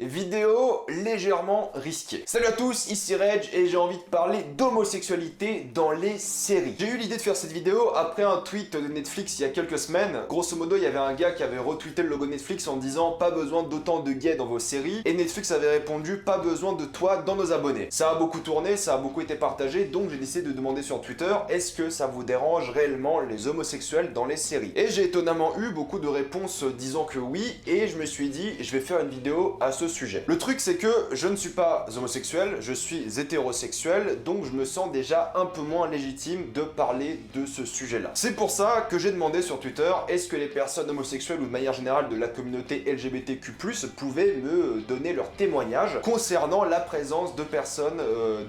Vidéo légèrement risquée. Salut à tous, ici Reg et j'ai envie de parler d'homosexualité dans les séries. J'ai eu l'idée de faire cette vidéo après un tweet de Netflix il y a quelques semaines. Grosso modo, il y avait un gars qui avait retweeté le logo Netflix en disant pas besoin d'autant de gays dans vos séries, et Netflix avait répondu pas besoin de toi dans nos abonnés. Ça a beaucoup tourné, ça a beaucoup été partagé, donc j'ai décidé de demander sur Twitter est-ce que ça vous dérange réellement les homosexuels dans les séries? Et j'ai étonnamment eu beaucoup de réponses disant que oui, et je me suis dit je vais faire une vidéo à ce sujet. Le truc c'est que je ne suis pas homosexuel, je suis hétérosexuel, donc je me sens déjà un peu moins légitime de parler de ce sujet-là. C'est pour ça que j'ai demandé sur Twitter, est-ce que les personnes homosexuelles ou de manière générale de la communauté LGBTQ+, pouvaient me donner leur témoignage concernant la présence de personnes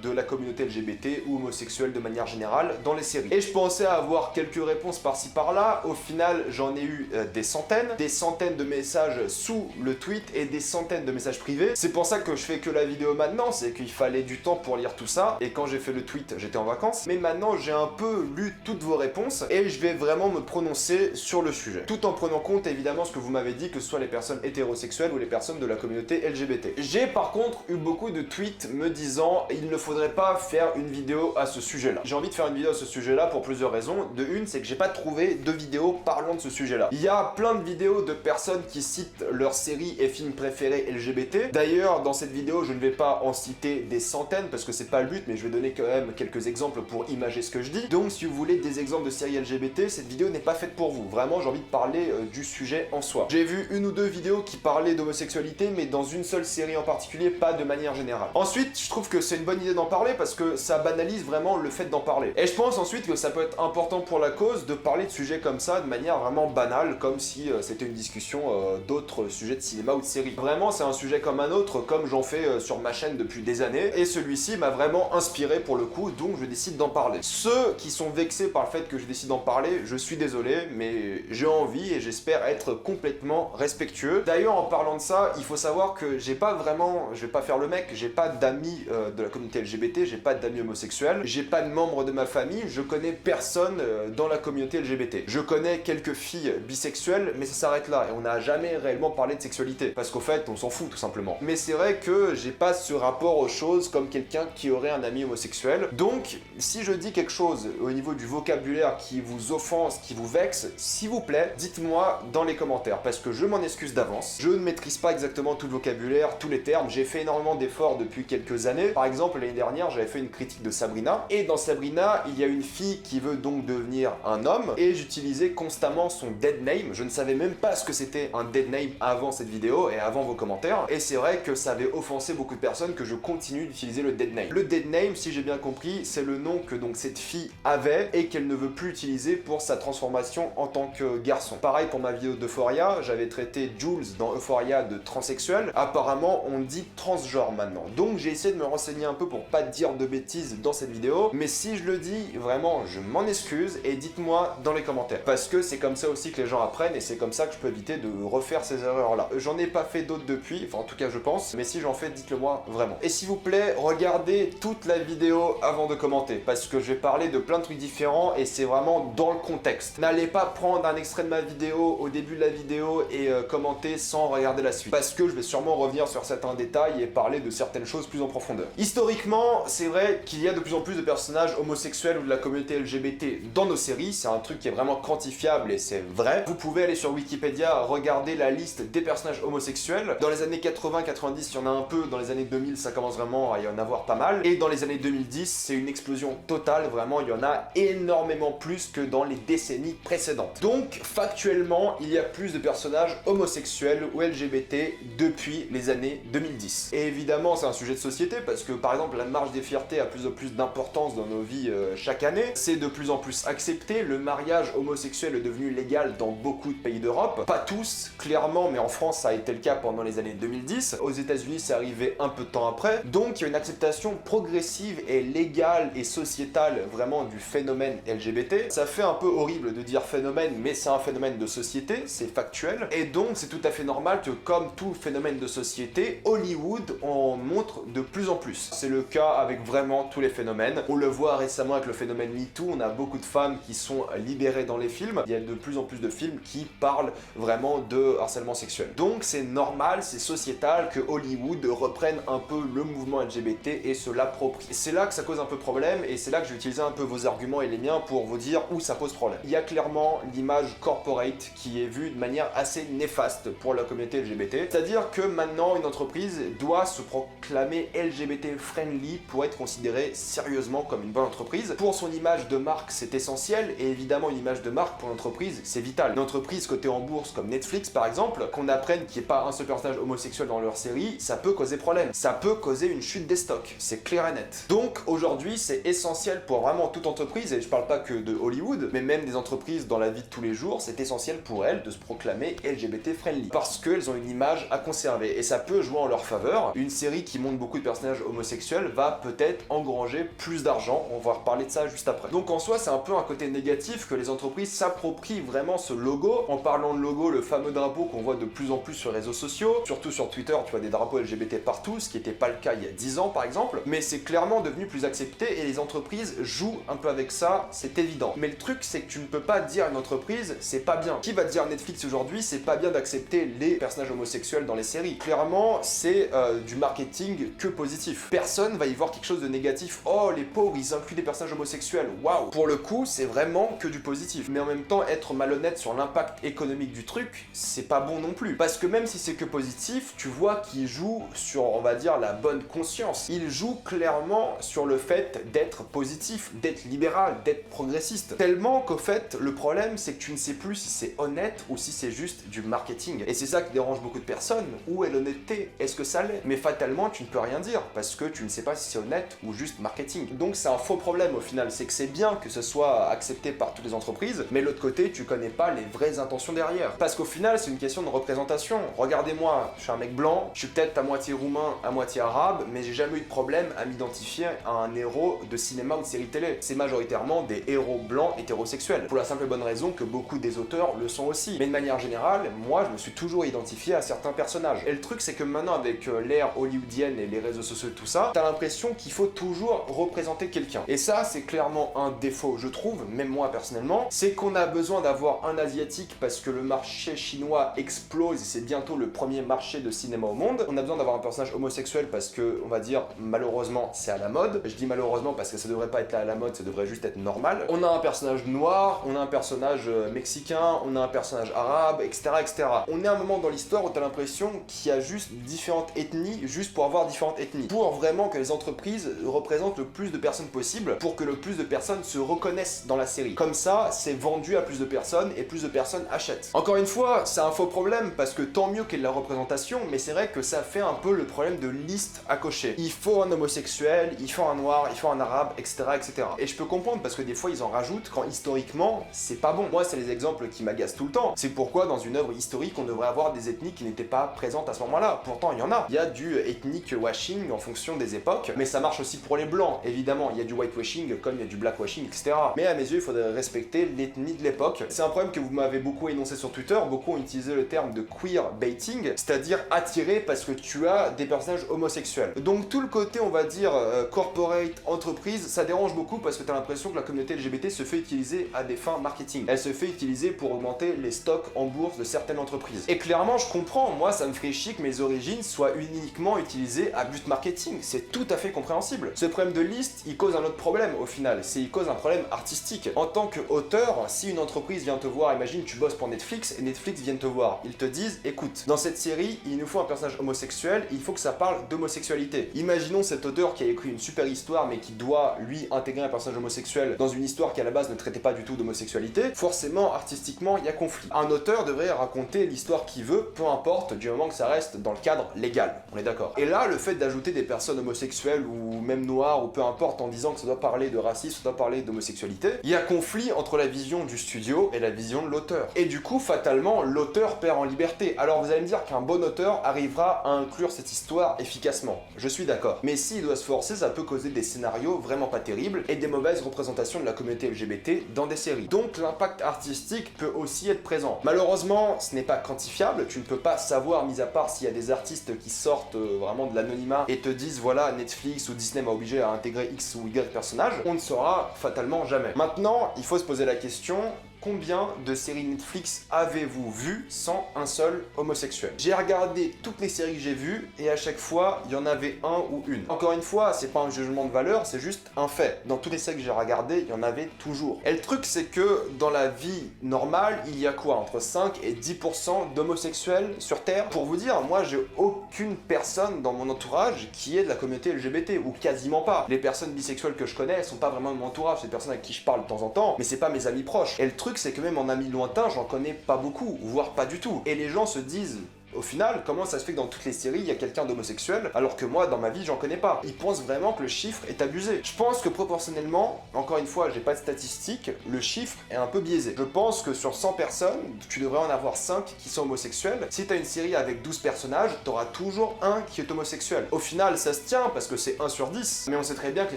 de la communauté LGBT ou homosexuelle de manière générale dans les séries. Et je pensais avoir quelques réponses par-ci par-là, au final j'en ai eu des centaines de messages sous le tweet et des centaines de messages privés. C'est pour ça que je fais que la vidéo maintenant, c'est qu'il fallait du temps pour lire tout ça, et quand j'ai fait le tweet, j'étais en vacances. Mais maintenant, j'ai un peu lu toutes vos réponses, et je vais vraiment me prononcer sur le sujet. Tout en prenant compte, évidemment, ce que vous m'avez dit, que ce soit les personnes hétérosexuelles ou les personnes de la communauté LGBT. J'ai par contre eu beaucoup de tweets me disant, il ne faudrait pas faire une vidéo à ce sujet-là. J'ai envie de faire une vidéo à ce sujet-là pour plusieurs raisons. De une, c'est que j'ai pas trouvé de vidéo parlant de ce sujet-là. Il y a plein de vidéos de personnes qui citent leurs séries et films préférés LGBT. D'ailleurs, dans cette vidéo, je ne vais pas en citer des centaines parce que c'est pas le but, mais je vais donner quand même quelques exemples pour imager ce que je dis. Donc, si vous voulez des exemples de séries LGBT, cette vidéo n'est pas faite pour vous. Vraiment, j'ai envie de parler du sujet en soi. J'ai vu une ou deux vidéos qui parlaient d'homosexualité, mais dans une seule série en particulier, pas de manière générale. Ensuite, je trouve que c'est une bonne idée d'en parler parce que ça banalise vraiment le fait d'en parler. Et je pense ensuite que ça peut être important pour la cause de parler de sujets comme ça de manière vraiment banale, comme si c'était une discussion d'autres sujets de cinéma ou de séries. Vraiment, c'est un sujet comme un autre, comme j'en fais sur ma chaîne depuis des années, et celui-ci m'a vraiment inspiré pour le coup, donc je décide d'en parler. Ceux qui sont vexés par le fait que je décide d'en parler, je suis désolé, mais j'ai envie et j'espère être complètement respectueux. D'ailleurs, en parlant de ça, il faut savoir que j'ai pas vraiment, je vais pas faire le mec, j'ai pas d'amis de la communauté LGBT, j'ai pas d'amis homosexuels, j'ai pas de membres de ma famille, je connais personne dans la communauté LGBT. Je connais quelques filles bisexuelles, mais ça s'arrête là, et on n'a jamais réellement parlé de sexualité, parce qu'au fait, on s'en fout tout simplement. Mais c'est vrai que j'ai pas ce rapport aux choses comme quelqu'un qui aurait un ami homosexuel. Donc, si je dis quelque chose au niveau du vocabulaire qui vous offense, qui vous vexe, s'il vous plaît, dites-moi dans les commentaires, parce que je m'en excuse d'avance. Je ne maîtrise pas exactement tout le vocabulaire, tous les termes, j'ai fait énormément d'efforts depuis quelques années. Par exemple, l'année dernière, j'avais fait une critique de Sabrina, et dans Sabrina, il y a une fille qui veut donc devenir un homme, et j'utilisais constamment son dead name. Je ne savais même pas ce que c'était un dead name avant cette vidéo et avant vos commentaires, et c'est vrai que ça avait offensé beaucoup de personnes que je continue d'utiliser le dead name. Le dead name, si j'ai bien compris, c'est le nom que donc cette fille avait et qu'elle ne veut plus utiliser pour sa transformation en tant que garçon. Pareil pour ma vidéo d'Euphoria, j'avais traité Jules dans Euphoria de transsexuel. Apparemment, on dit transgenre maintenant. Donc j'ai essayé de me renseigner un peu pour pas dire de bêtises dans cette vidéo, mais si je le dis, vraiment, je m'en excuse et dites-moi dans les commentaires. Parce que c'est comme ça aussi que les gens apprennent et c'est comme ça que je peux éviter de refaire ces erreurs-là. J'en ai pas fait d'autres depuis, enfin en tout cas je pense, mais si j'en fais, dites-le moi vraiment. Et s'il vous plaît, regardez toute la vidéo avant de commenter, parce que je vais parler de plein de trucs différents et c'est vraiment dans le contexte. N'allez pas prendre un extrait de ma vidéo au début de la vidéo et commenter sans regarder la suite, parce que je vais sûrement revenir sur certains détails et parler de certaines choses plus en profondeur. Historiquement, c'est vrai qu'il y a de plus en plus de personnages homosexuels ou de la communauté LGBT dans nos séries, c'est un truc qui est vraiment quantifiable et c'est vrai. Vous pouvez aller sur Wikipédia, regarder la liste des personnages homosexuels. Dans les années 80-90, il y en a un peu, dans les années 2000, ça commence vraiment à y en avoir pas mal, et dans les années 2010, c'est une explosion totale, vraiment, il y en a énormément plus que dans les décennies précédentes. Donc, factuellement, il y a plus de personnages homosexuels ou LGBT depuis les années 2010. Et évidemment, c'est un sujet de société, parce que, par exemple, la marche des fiertés a plus en plus d'importance dans nos vies chaque année, c'est de plus en plus accepté, le mariage homosexuel est devenu légal dans beaucoup de pays d'Europe, pas tous, clairement, mais en France, ça a été le cas pendant les années 2010. Aux États-Unis, c'est arrivé un peu de temps après. Donc il y a une acceptation progressive et légale et sociétale vraiment du phénomène LGBT. Ça fait un peu horrible de dire phénomène, mais c'est un phénomène de société, c'est factuel. Et donc c'est tout à fait normal que comme tout phénomène de société, Hollywood en montre de plus en plus. C'est le cas avec vraiment tous les phénomènes. On le voit récemment avec le phénomène MeToo, on a beaucoup de femmes qui sont libérées dans les films. Il y a de plus en plus de films qui parlent vraiment de harcèlement sexuel. Donc c'est normal, c'est sociétal que Hollywood reprenne un peu le mouvement LGBT et se l'approprie. C'est là que ça cause un peu problème et c'est là que je vais utiliser un peu vos arguments et les miens pour vous dire où ça pose problème. Il y a clairement l'image corporate qui est vue de manière assez néfaste pour la communauté LGBT. C'est-à-dire que maintenant une entreprise doit se proclamer LGBT friendly pour être considérée sérieusement comme une bonne entreprise. Pour son image de marque, c'est essentiel et évidemment une image de marque pour l'entreprise, c'est vital. Une entreprise cotée en bourse comme Netflix par exemple, qu'on apprenne qu'il n'y ait pas un seul personnage homosexuel dans leur série, ça peut causer problème. Ça peut causer une chute des stocks, c'est clair et net. Donc aujourd'hui, c'est essentiel pour vraiment toute entreprise, et je parle pas que de Hollywood, mais même des entreprises dans la vie de tous les jours, c'est essentiel pour elles de se proclamer LGBT friendly. Parce qu'elles ont une image à conserver, et ça peut jouer en leur faveur. Une série qui montre beaucoup de personnages homosexuels va peut-être engranger plus d'argent, on va reparler de ça juste après. Donc en soi, c'est un peu un côté négatif que les entreprises s'approprient vraiment ce logo. En parlant de logo, le fameux drapeau qu'on voit de plus en plus sur les réseaux sociaux, surtout sur Twitter, tu vois des drapeaux LGBT partout, ce qui n'était pas le cas il y a 10 ans par exemple, mais c'est clairement devenu plus accepté et les entreprises jouent un peu avec ça, c'est évident. Mais le truc, c'est que tu ne peux pas dire à une entreprise, c'est pas bien. Qui va dire à Netflix aujourd'hui, c'est pas bien d'accepter les personnages homosexuels dans les séries? Clairement, c'est du marketing que positif. Personne va y voir quelque chose de négatif. Oh, les pauvres, ils incluent des personnages homosexuels. Waouh! Pour le coup, c'est vraiment que du positif. Mais en même temps, être malhonnête sur l'impact économique du truc, c'est pas bon non plus. Parce que même si c'est que positif, tu vois qu'ils jouent sur, on va dire, la bonne conscience. Ils jouent clairement sur le fait d'être positif, d'être libéral, d'être progressiste. Tellement qu'au fait, le problème, c'est que tu ne sais plus si c'est honnête ou si c'est juste du marketing. Et c'est ça qui dérange beaucoup de personnes. Où est l'honnêteté? Est-ce que ça l'est? Mais fatalement, tu ne peux rien dire parce que tu ne sais pas si c'est honnête ou juste marketing. Donc c'est un faux problème au final. C'est que c'est bien que ce soit accepté par toutes les entreprises, mais de l'autre côté, tu connais pas les vraies intentions derrière. Parce qu'au final, c'est une question de représentation. Regardez-moi, je suis un mec blanc, je suis peut-être à moitié roumain, à moitié arabe, mais j'ai jamais eu de problème à m'identifier à un héros de cinéma ou de série télé. C'est majoritairement des héros blancs hétérosexuels. Pour la simple et bonne raison que beaucoup des auteurs le sont aussi. Mais de manière générale, moi, je me suis toujours identifié à certains personnages. Et le truc, c'est que maintenant, avec l'ère hollywoodienne et les réseaux sociaux et tout ça, t'as l'impression qu'il faut toujours représenter quelqu'un. Et ça, c'est clairement un défaut, je trouve, même moi personnellement, c'est qu'on a besoin d'avoir un asiatique parce que le marché chinois explose et c'est bientôt le premier marché de cinéma au monde. On a besoin d'avoir un personnage homosexuel parce que, on va dire, malheureusement, c'est à la mode. Je dis malheureusement parce que ça devrait pas être là à la mode, ça devrait juste être normal. On a un personnage noir, on a un personnage mexicain, on a un personnage arabe, etc., etc. On est à un moment dans l'histoire où t'as l'impression qu'il y a juste différentes ethnies, juste pour avoir différentes ethnies. Pour vraiment que les entreprises représentent le plus de personnes possible, pour que le plus de personnes se reconnaissent dans la série. Comme ça, c'est vendu à plus de personnes et plus de personnes achètent. Encore une fois, c'est un faux problème parce que tant mieux qu'il y ait de la représentation, mais c'est vrai que ça fait un peu le problème de liste à cocher. Il faut un homosexuel, il faut un noir, il faut un arabe, etc., etc. Et je peux comprendre parce que des fois ils en rajoutent quand historiquement c'est pas bon. Moi, c'est les exemples qui m'agacent tout le temps. C'est pourquoi dans une œuvre historique on devrait avoir des ethnies qui n'étaient pas présentes à ce moment-là. Pourtant, il y en a. Il y a du ethnic washing en fonction des époques, mais ça marche aussi pour les blancs. Évidemment, il y a du whitewashing comme il y a du blackwashing, etc. Mais à mes yeux, il faudrait respecter l'ethnie de l'époque. C'est un problème que vous m'avez beaucoup énoncé sur Twitter. Beaucoup ont utilisé le terme de queer baiting, c'est-à-dire attirer parce que tu as des personnages homosexuels. Donc tout le côté, on va dire, corporate, entreprise, ça dérange beaucoup parce que tu as l'impression que la communauté LGBT se fait utiliser à des fins marketing. Elle se fait utiliser pour augmenter les stocks en bourse de certaines entreprises. Et clairement, je comprends. Moi, ça me ferait chier que mes origines soient uniquement utilisées à but marketing. C'est tout à fait compréhensible. Ce problème de liste, il cause un autre problème au final. C'est il cause un problème artistique. En tant qu'auteur, si une entreprise vient te voir, imagine tu bosses pour Netflix et Netflix vient te voir, ils te disent écoute, dans cette série, il nous faut un personnage homosexuel, il faut que ça parle d'homosexualité. Imaginons cet auteur qui a écrit une super histoire mais qui doit lui intégrer un personnage homosexuel dans une histoire qui à la base ne traitait pas du tout d'homosexualité. Forcément, artistiquement, il y a conflit. Un auteur devrait raconter l'histoire qu'il veut, peu importe, du moment que ça reste dans le cadre légal. On est d'accord. Et là, le fait d'ajouter des personnes homosexuelles ou même noires ou peu importe en disant que ça doit parler de racisme, ça doit parler d'homosexualité, il y a conflit entre la vision du studio et la vision de l'auteur. Et du coup, fatalement, l'auteur perd en liberté. Alors vous allez me dire qu'un bon auteur arrivera à inclure conclure cette histoire efficacement. Je suis d'accord. Mais s'il doit se forcer, ça peut causer des scénarios vraiment pas terribles et des mauvaises représentations de la communauté LGBT dans des séries. Donc l'impact artistique peut aussi être présent. Malheureusement, ce n'est pas quantifiable, tu ne peux pas savoir, mis à part s'il y a des artistes qui sortent vraiment de l'anonymat et te disent voilà, Netflix ou Disney m'a obligé à intégrer X ou Y personnage, on ne saura fatalement jamais. Maintenant, il faut se poser la question, combien de séries Netflix avez-vous vues sans un seul homosexuel? J'ai regardé toutes les séries que j'ai vues et à chaque fois, il y en avait un ou une. Encore une fois, c'est pas un jugement de valeur, c'est juste un fait. Dans toutes les séries que j'ai regardées, il y en avait toujours. Et le truc, c'est que dans la vie normale, il y a quoi? Entre 5 et 10% d'homosexuels sur Terre? Pour vous dire, moi, j'ai aucune personne dans mon entourage qui est de la communauté LGBT, ou quasiment pas. Les personnes bisexuelles que je connais, elles sont pas vraiment de mon entourage, c'est des personnes avec qui je parle de temps en temps, mais c'est pas mes amis proches. Et le truc, c'est que même en amis lointains, j'en connais pas beaucoup, voire pas du tout. Et les gens se disent, au final, comment ça se fait que dans toutes les séries, il y a quelqu'un d'homosexuel, alors que moi, dans ma vie, j'en connais pas? Ils pensent vraiment que le chiffre est abusé. Je pense que proportionnellement, encore une fois, j'ai pas de statistiques, le chiffre est un peu biaisé. Je pense que sur 100 personnes, tu devrais en avoir 5 qui sont homosexuels. Si t'as une série avec 12 personnages, t'auras toujours un qui est homosexuel. Au final, ça se tient parce que c'est 1 sur 10, mais on sait très bien que les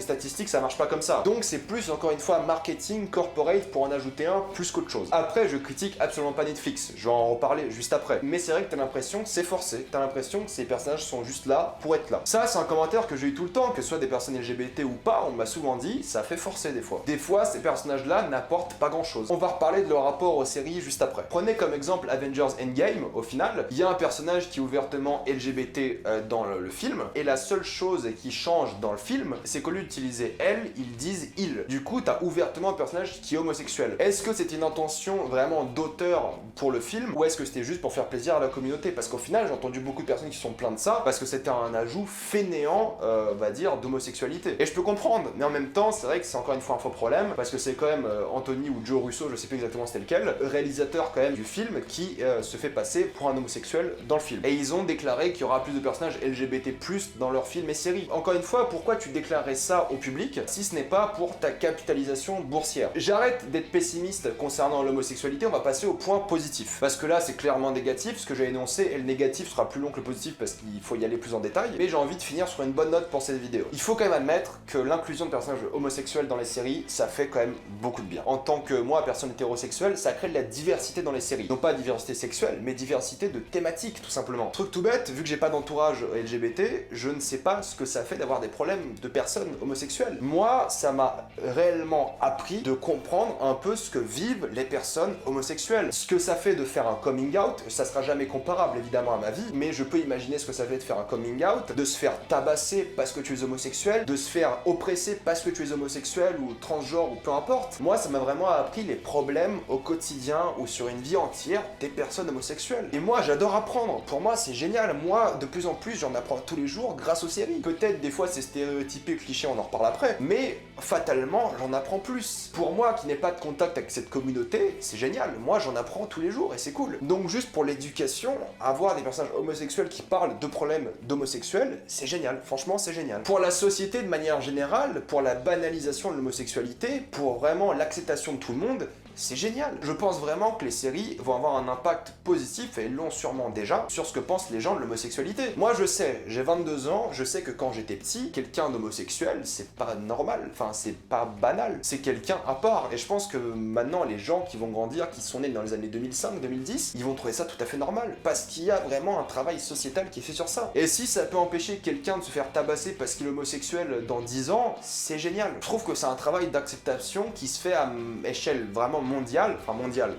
statistiques, ça marche pas comme ça. Donc c'est plus, encore une fois, marketing, corporate pour en ajouter un plus qu'autre chose. Après, je critique absolument pas Netflix, je vais en reparler juste après. Mais c'est vrai que t'as l'impression que c'est forcé, t'as l'impression que ces personnages sont juste là pour être là. Ça, c'est un commentaire que j'ai eu tout le temps, que ce soit des personnes LGBT ou pas, on m'a souvent dit, ça fait forcer des fois. Des fois, ces personnages-là n'apportent pas grand-chose. On va reparler de leur rapport aux séries juste après. Prenez comme exemple Avengers Endgame, au final, il y a un personnage qui est ouvertement LGBT dans le film, et la seule chose qui change dans le film, c'est qu'au lieu d'utiliser elle, ils disent il. Du coup, t'as ouvertement un personnage qui est homosexuel. Est-ce que c'est une intention vraiment d'auteur pour le film, ou est-ce que c'était juste pour faire plaisir à la communauté? Parce qu'au final, j'ai entendu beaucoup de personnes qui sont plaintes de ça, parce que c'était un ajout fainéant, on va dire, d'homosexualité. Et je peux comprendre, mais en même temps, c'est vrai que c'est encore une fois un faux problème, parce que c'est quand même Anthony ou Joe Russo, je sais plus exactement c'était lequel, réalisateur quand même du film, qui se fait passer pour un homosexuel dans le film. Et ils ont déclaré qu'il y aura plus de personnages LGBT+ dans leurs films et séries. Encore une fois, pourquoi tu déclarerais ça au public, si ce n'est pas pour ta capitalisation boursière? J'arrête d'être pessimiste concernant l'homosexualité, on va passer au point positif. Parce que là, c'est clairement négatif, ce que j'ai énoncé, et le négatif sera plus long que le positif parce qu'il faut y aller plus en détail, mais j'ai envie de finir sur une bonne note pour cette vidéo. Il faut quand même admettre que l'inclusion de personnages homosexuels dans les séries, ça fait quand même beaucoup de bien. En tant que moi, personne hétérosexuelle, ça crée de la diversité dans les séries. Non pas diversité sexuelle, mais diversité de thématiques, tout simplement. Truc tout bête, vu que j'ai pas d'entourage LGBT, je ne sais pas ce que ça fait d'avoir des problèmes de personnes homosexuelles. Moi, ça m'a réellement appris de comprendre un peu ce que vivent les personnes homosexuelles. Ce que ça fait de faire un coming out, ça sera jamais comparable évidemment à ma vie, mais je peux imaginer ce que ça fait de faire un coming out, de se faire tabasser parce que tu es homosexuel, de se faire oppresser parce que tu es homosexuel ou transgenre ou peu importe. Moi, ça m'a vraiment appris les problèmes au quotidien ou sur une vie entière des personnes homosexuelles. Et moi, j'adore apprendre. Pour moi, c'est génial. Moi, de plus en plus, j'en apprends tous les jours grâce aux séries. Peut-être des fois c'est stéréotypé, cliché, on en reparle après, mais fatalement, j'en apprends plus. Pour moi, qui n'ai pas de contact avec cette communauté, c'est génial. Moi, j'en apprends tous les jours et c'est cool. Donc juste pour l'éducation, avoir des personnages homosexuels qui parlent de problèmes d'homosexuels, c'est génial. Franchement, c'est génial. Pour la société de manière générale, pour la banalisation de l'homosexualité, pour vraiment l'acceptation de tout le monde, c'est génial. Je pense vraiment que les séries vont avoir un impact positif, et l'ont sûrement déjà, sur ce que pensent les gens de l'homosexualité. Moi je sais, j'ai 22 ans, je sais que quand j'étais petit, quelqu'un d'homosexuel, c'est pas normal, enfin c'est pas banal, c'est quelqu'un à part. Et je pense que maintenant les gens qui vont grandir, qui sont nés dans les années 2005-2010, ils vont trouver ça tout à fait normal, parce qu'il y a vraiment un travail sociétal qui est fait sur ça. Et si ça peut empêcher quelqu'un de se faire tabasser parce qu'il est homosexuel dans 10 ans, c'est génial. Je trouve que c'est un travail d'acceptation qui se fait à échelle vraiment mondiale,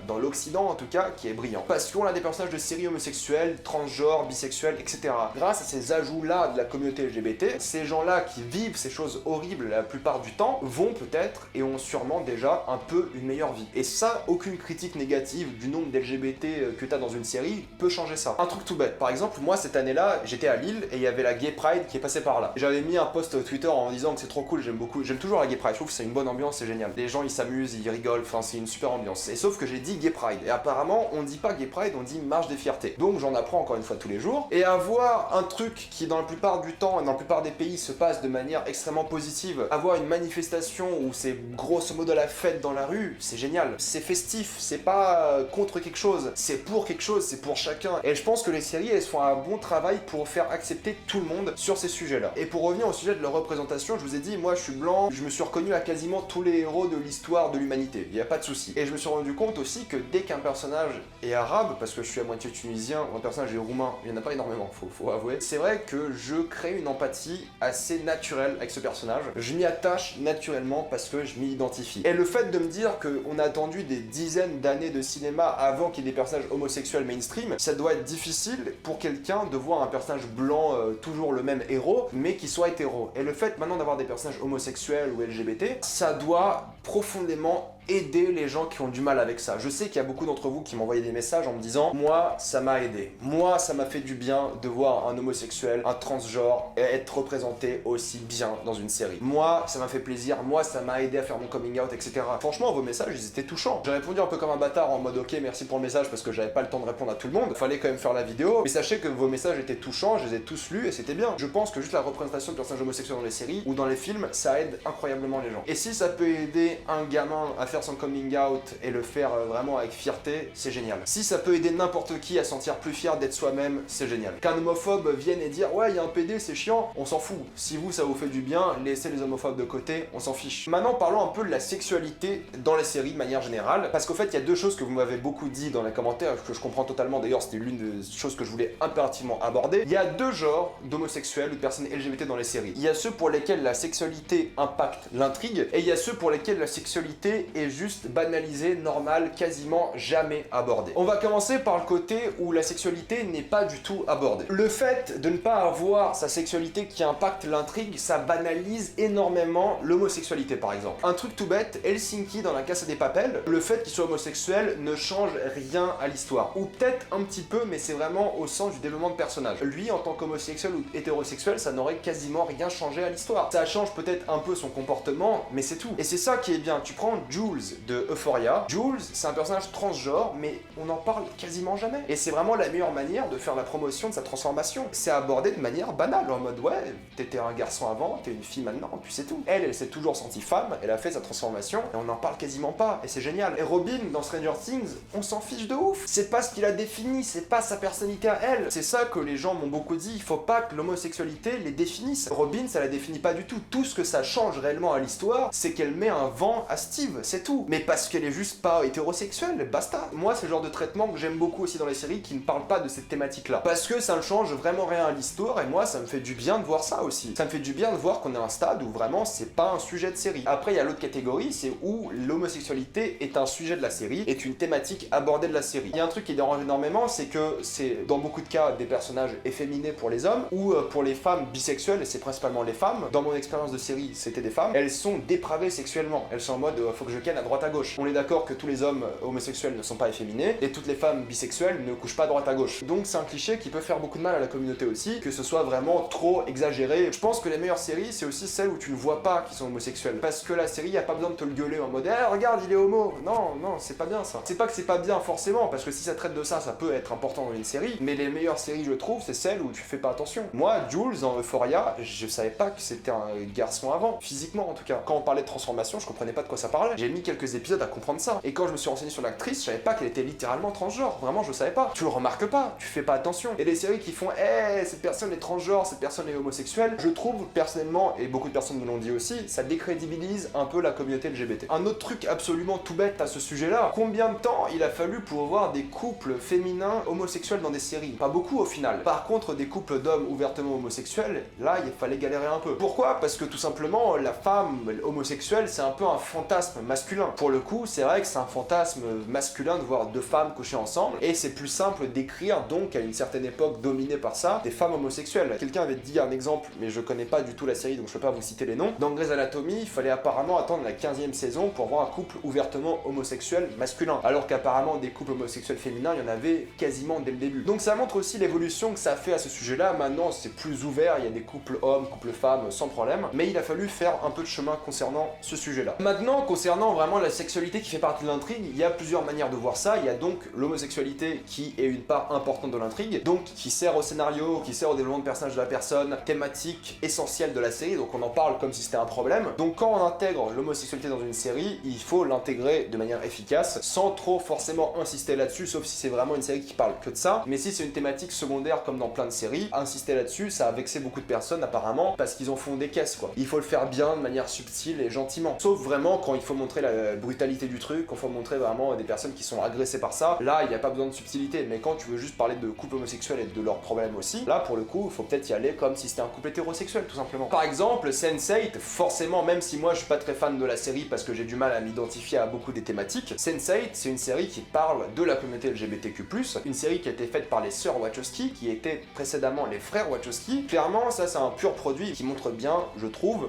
dans l'Occident en tout cas, qui est brillant. Parce qu'on a des personnages de séries homosexuels, transgenres, bisexuels, etc. Grâce à ces ajouts-là de la communauté LGBT, ces gens-là qui vivent ces choses horribles la plupart du temps, vont peut-être, et ont sûrement déjà, un peu une meilleure vie. Et ça, aucune critique négative du nombre d'LGBT que t'as dans une série peut changer ça. Un truc tout bête, par exemple, moi cette année-là, j'étais à Lille, et il y avait la Gay Pride qui est passée par là. J'avais mis un post Twitter en disant que c'est trop cool, j'aime toujours la Gay Pride, je trouve que c'est une bonne ambiance, c'est génial. Les gens ils s'amusent, ils rigolent, enfin c'est une super super ambiance. Et sauf que j'ai dit Gay Pride. Et apparemment, on dit pas Gay Pride, on dit marche des fiertés. Donc j'en apprends encore une fois tous les jours. Et avoir un truc qui dans la plupart du temps et dans la plupart des pays se passe de manière extrêmement positive, avoir une manifestation où c'est grosso modo la fête dans la rue, c'est génial. C'est festif, c'est pas contre quelque chose, c'est pour quelque chose, c'est pour chacun. Et je pense que les séries, elles font un bon travail pour faire accepter tout le monde sur ces sujets-là. Et pour revenir au sujet de leur représentation, je vous ai dit, moi je suis blanc, je me suis reconnu à quasiment tous les héros de l'histoire de l'humanité, il n'y a pas de souci. Et je me suis rendu compte aussi que dès qu'un personnage est arabe, parce que je suis à moitié tunisien, ou un personnage est roumain, il n'y en a pas énormément, faut avouer, c'est vrai que je crée une empathie assez naturelle avec ce personnage. Je m'y attache naturellement parce que je m'y identifie. Et le fait de me dire qu'on a attendu des dizaines d'années de cinéma avant qu'il y ait des personnages homosexuels mainstream, ça doit être difficile pour quelqu'un de voir un personnage blanc, toujours le même héros, mais qui soit hétéro. Et le fait maintenant d'avoir des personnages homosexuels ou LGBT, ça doit profondément aider les gens qui ont du mal avec ça. Je sais qu'il y a beaucoup d'entre vous qui m'envoyaient des messages en me disant « Moi, ça m'a aidé. Moi, ça m'a fait du bien de voir un homosexuel, un transgenre être représenté aussi bien dans une série. Moi, ça m'a fait plaisir. Moi, ça m'a aidé à faire mon coming out, etc. » Franchement, vos messages, ils étaient touchants. J'ai répondu un peu comme un bâtard en mode « Ok, merci pour le message parce que j'avais pas le temps de répondre à tout le monde. Fallait quand même faire la vidéo. Mais sachez que vos messages étaient touchants, je les ai tous lus et c'était bien. Je pense que juste la représentation de personnages homosexuels dans les séries ou dans les films, ça aide incroyablement les gens. Et si ça peut aider un gamin à faire son coming out et le faire vraiment avec fierté, c'est génial. Si ça peut aider n'importe qui à sentir plus fier d'être soi-même, c'est génial. Qu'un homophobe vienne et dire ouais, il y a un PD, c'est chiant, on s'en fout. Si vous, ça vous fait du bien, laissez les homophobes de côté, on s'en fiche. Maintenant, parlons un peu de la sexualité dans les séries de manière générale, parce qu'au fait, il y a deux choses que vous m'avez beaucoup dit dans les commentaires, que je comprends totalement, d'ailleurs, c'était l'une des choses que je voulais impérativement aborder. Il y a deux genres d'homosexuels ou de personnes LGBT dans les séries. Il y a ceux pour lesquels la sexualité impacte l'intrigue, et il y a ceux pour lesquels la sexualité est juste banalisée, normale, quasiment jamais abordée. On va commencer par le côté où la sexualité n'est pas du tout abordée. Le fait de ne pas avoir sa sexualité qui impacte l'intrigue, ça banalise énormément l'homosexualité par exemple. Un truc tout bête, Helsinki dans la Casa de Papel, le fait qu'il soit homosexuel ne change rien à l'histoire. Ou peut-être un petit peu, mais c'est vraiment au sens du développement de personnage. Lui, en tant qu'homosexuel ou hétérosexuel, ça n'aurait quasiment rien changé à l'histoire. Ça change peut-être un peu son comportement, mais c'est tout. Et c'est ça qui est bien. Tu prends Jules de Euphoria. Jules, c'est un personnage transgenre, mais on n'en parle quasiment jamais. Et c'est vraiment la meilleure manière de faire la promotion de sa transformation. C'est abordé de manière banale, en mode ouais, t'étais un garçon avant, t'es une fille maintenant, puis c'est tout. Elle s'est toujours sentie femme, elle a fait sa transformation, et on n'en parle quasiment pas, et c'est génial. Et Robin, dans Stranger Things, on s'en fiche de ouf. C'est pas ce qu'il a défini, c'est pas sa personnalité à elle. C'est ça que les gens m'ont beaucoup dit, il faut pas que l'homosexualité les définisse. Robin, ça la définit pas du tout. Tout ce que ça change réellement à l'histoire, c'est qu'elle met un vent à Steve, c'est tout. Mais parce qu'elle est juste pas hétérosexuelle, basta. Moi, c'est le genre de traitement que j'aime beaucoup aussi dans les séries qui ne parlent pas de cette thématique-là. Parce que ça ne change vraiment rien à l'histoire, et moi, ça me fait du bien de voir ça aussi. Ça me fait du bien de voir qu'on est à un stade où vraiment c'est pas un sujet de série. Après, il y a l'autre catégorie, c'est où l'homosexualité est un sujet de la série, est une thématique abordée de la série. Il y a un truc qui dérange énormément, c'est que c'est dans beaucoup de cas des personnages efféminés pour les hommes, ou pour les femmes bisexuelles, et c'est principalement les femmes. Dans mon expérience de série, c'était des femmes. Elles sont dépravées sexuellement. Elles sont en mode faut que je ken à droite à gauche. On est d'accord que tous les hommes homosexuels ne sont pas efféminés, et toutes les femmes bisexuelles ne couchent pas à droite à gauche. Donc c'est un cliché qui peut faire beaucoup de mal à la communauté aussi, que ce soit vraiment trop exagéré. Je pense que les meilleures séries, c'est aussi celles où tu ne vois pas qu'ils sont homosexuels. Parce que la série, y a pas besoin de te le gueuler en mode eh, regarde, il est homo. Non, non, c'est pas bien ça. C'est pas que c'est pas bien forcément, parce que si ça traite de ça, ça peut être important dans une série, mais les meilleures séries, je trouve, c'est celles où tu fais pas attention. Moi, Jules, dans Euphoria, je savais pas que c'était un garçon avant, physiquement en tout cas. Quand on parlait de transformation, je comprenais pas de quoi ça parlait. J'ai mis quelques épisodes à comprendre ça. Et quand je me suis renseigné sur l'actrice, je savais pas qu'elle était littéralement transgenre. Vraiment, je savais pas. Tu le remarques pas, tu fais pas attention. Et les séries qui font eh, cette personne est transgenre, cette personne est homosexuelle, je trouve personnellement, et beaucoup de personnes me l'ont dit aussi, ça décrédibilise un peu la communauté LGBT. Un autre truc absolument tout bête à ce sujet-là, combien de temps il a fallu pour voir des couples féminins homosexuels dans des séries? Pas beaucoup au final. Par contre, des couples d'hommes ouvertement homosexuels, là, il fallait galérer un peu. Pourquoi? Parce que tout simplement, la femme homosexuelle, c'est un peu un fantasme masculin. Pour le coup, c'est vrai que c'est un fantasme masculin de voir deux femmes coucher ensemble, et c'est plus simple d'écrire, donc, à une certaine époque dominée par ça, des femmes homosexuelles. Quelqu'un avait dit un exemple, mais je connais pas du tout la série, donc je peux pas vous citer les noms. Dans Grey's Anatomy, il fallait apparemment attendre la 15e saison pour voir un couple ouvertement homosexuel masculin, alors qu'apparemment des couples homosexuels féminins, il y en avait quasiment dès le début. Donc ça montre aussi l'évolution que ça a fait à ce sujet-là. Maintenant, c'est plus ouvert, il y a des couples hommes, couples femmes, sans problème, mais il a fallu faire un peu de chemin concernant ce sujet-là. Maintenant, concernant vraiment la sexualité qui fait partie de l'intrigue, il y a plusieurs manières de voir ça. Il y a donc l'homosexualité qui est une part importante de l'intrigue, donc qui sert au scénario, qui sert au développement de personnage de la personne, thématique essentielle de la série, donc on en parle comme si c'était un problème. Donc quand on intègre l'homosexualité dans une série, il faut l'intégrer de manière efficace, sans trop forcément insister là-dessus, sauf si c'est vraiment une série qui parle que de ça. Mais si c'est une thématique secondaire comme dans plein de séries, insister là-dessus, ça a vexé beaucoup de personnes apparemment, parce qu'ils en font des caisses quoi. Il faut le faire bien, de manière subtile et gentiment. Sauf vraiment quand il faut montrer la brutalité du truc, quand il faut montrer vraiment des personnes qui sont agressées par ça, là il n'y a pas besoin de subtilité. Mais quand tu veux juste parler de couple homosexuel et de leurs problèmes aussi, là pour le coup, il faut peut-être y aller comme si c'était un couple hétérosexuel tout simplement. Par exemple, Sense8, forcément, même si moi je suis pas très fan de la série parce que j'ai du mal à m'identifier à beaucoup des thématiques, Sense8 c'est une série qui parle de la communauté LGBTQ+, une série qui a été faite par les sœurs Wachowski, qui étaient précédemment les frères Wachowski. Clairement, ça c'est un pur produit qui montre bien, je trouve,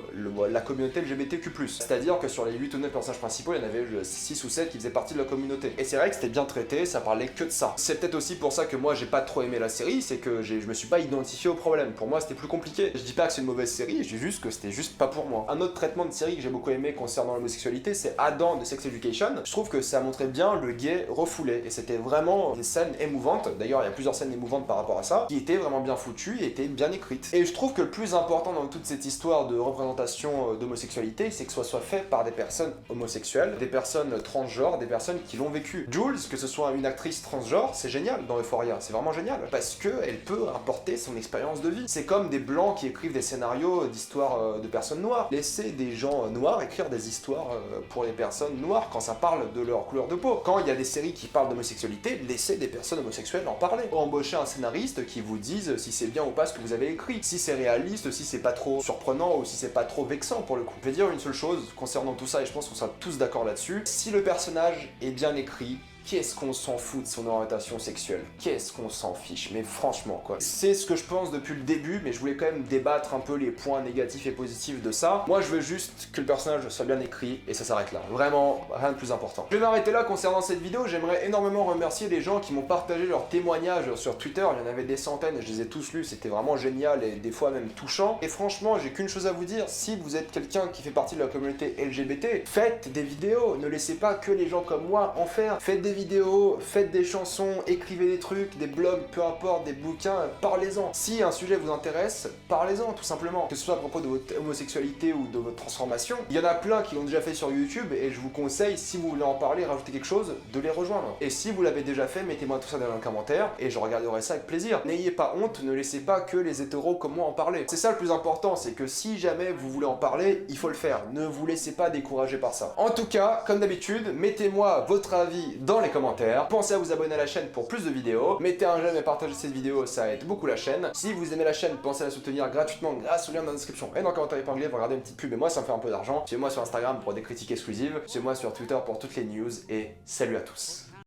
la communauté LGBTQ+. C'est-à-dire que sur les 8 ou 9 personnages principaux, il y en avait 6 ou 7 qui faisaient partie de la communauté. Et c'est vrai que c'était bien traité, ça parlait que de ça. C'est peut-être aussi pour ça que moi j'ai pas trop aimé la série, c'est que je me suis pas identifié au problème. Pour moi c'était plus compliqué. Je dis pas que c'est une mauvaise série, je dis juste que c'était juste pas pour moi. Un autre traitement de série que j'ai beaucoup aimé concernant l'homosexualité, c'est Adam de Sex Education. Je trouve que ça montrait bien le gay refoulé, et c'était vraiment des scènes émouvantes. D'ailleurs il y a plusieurs scènes émouvantes par rapport à ça, qui étaient vraiment bien foutues et étaient bien écrites. Et je trouve que le plus important dans toute cette histoire de représentation d'homosexualité, c'est que ce soit fait par des personnes homosexuelles, des personnes transgenres, des personnes qui l'ont vécu. Jules, que ce soit une actrice transgenre, c'est génial dans Euphoria, c'est vraiment génial, parce que elle peut apporter son expérience de vie. C'est comme des blancs qui écrivent des scénarios d'histoires de personnes noires. Laissez des gens noirs écrire des histoires pour les personnes noires quand ça parle de leur couleur de peau. Quand il y a des séries qui parlent d'homosexualité, laissez des personnes homosexuelles en parler. Ou embauchez un scénariste qui vous dise si c'est bien ou pas ce que vous avez écrit, si c'est réaliste, si c'est pas trop surprenant ou si c'est pas trop vexant pour le coup. Je vais dire une seule chose concernant tout ça, et je pense qu'on sera tous d'accord là-dessus. Si le personnage est bien écrit, qu'est-ce qu'on s'en fout de son orientation sexuelle? Qu'est-ce qu'on s'en fiche? Mais franchement quoi. C'est ce que je pense depuis le début, mais je voulais quand même débattre un peu les points négatifs et positifs de ça. Moi je veux juste que le personnage soit bien écrit et ça s'arrête là. Vraiment, rien de plus important. Je vais m'arrêter là concernant cette vidéo. J'aimerais énormément remercier les gens qui m'ont partagé leurs témoignages sur Twitter. Il y en avait des centaines, je les ai tous lus, c'était vraiment génial et des fois même touchant. Et franchement, j'ai qu'une chose à vous dire, si vous êtes quelqu'un qui fait partie de la communauté LGBT, faites des vidéos, ne laissez pas que les gens comme moi en faire. Faites des vidéos, faites des chansons, écrivez des trucs, des blogs, peu importe, des bouquins, parlez-en. Si un sujet vous intéresse, parlez-en tout simplement. Que ce soit à propos de votre homosexualité ou de votre transformation. Il y en a plein qui l'ont déjà fait sur YouTube et je vous conseille, si vous voulez en parler, rajouter quelque chose, de les rejoindre. Et si vous l'avez déjà fait, mettez-moi tout ça dans les commentaires et je regarderai ça avec plaisir. N'ayez pas honte, ne laissez pas que les hétéros comme moi en parler. C'est ça le plus important, c'est que si jamais vous voulez en parler, il faut le faire. Ne vous laissez pas décourager par ça. En tout cas, comme d'habitude, mettez-moi votre avis dans les commentaires. Pensez à vous abonner à la chaîne pour plus de vidéos. Mettez un j'aime et partagez cette vidéo, ça aide beaucoup la chaîne. Si vous aimez la chaîne, pensez à la soutenir gratuitement grâce au lien dans la description et dans le commentaire épinglé. Vous regardez une petite pub et moi ça me fait un peu d'argent. Suivez-moi sur Instagram pour des critiques exclusives. Suivez-moi sur Twitter pour toutes les news et salut à tous.